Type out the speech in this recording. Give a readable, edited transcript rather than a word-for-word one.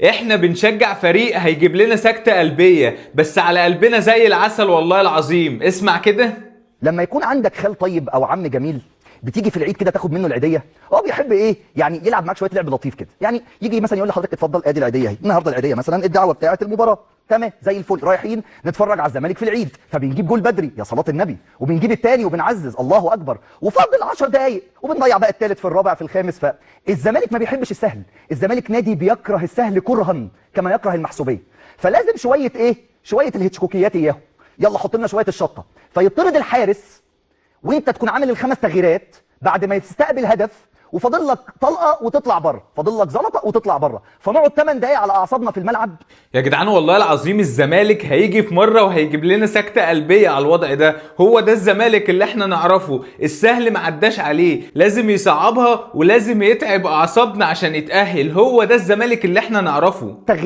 احنا بنشجع فريق هيجيب لنا سكتة قلبية، بس على قلبنا زي العسل والله العظيم. اسمع كده. لما يكون عندك خال طيب او عم جميل، بتيجي في العيد كده تاخد منه العيديه، هو بيحب ايه؟ يعني يلعب معاك شويه لعب لطيف كده، يعني يجي مثلا يقول لحضرتك اتفضل ادي العيديه اهي، النهارده العيديه مثلا الدعوه بتاعه المباراه، تمام زي الفل، رايحين نتفرج على الزمالك في العيد، فبنجيب جول بدري يا صلاه النبي، وبنجيب الثاني وبنعزز الله اكبر، وفاضل 10 دقائق وبنضيع بقى الثالث في الرابع في الخامس. فالزمالك ما بيحبش السهل، الزمالك نادي بيكره السهل كرها كما يكره المحسوبيه، فلازم شويه ايه؟ شويه الهتشكوكيات اياهم، يلا حط لنا شويه الشطه، فيطرد الحارس وانت تكون عامل الخمس تغييرات بعد ما يستقبل هدف وفاضل لك طلقه وتطلع بره، فاضل لك زلطه وتطلع بره، فنقعد 8 دقايق على اعصابنا في الملعب. يا جدعان والله العظيم الزمالك هيجي في مرة وهيجيب لنا سكتة قلبية على الوضع ده. هو ده الزمالك اللي احنا نعرفه، السهل ما عداش عليه، لازم يصعبها ولازم يتعب اعصابنا عشان يتأهل. هو ده الزمالك اللي احنا نعرفه. تغيير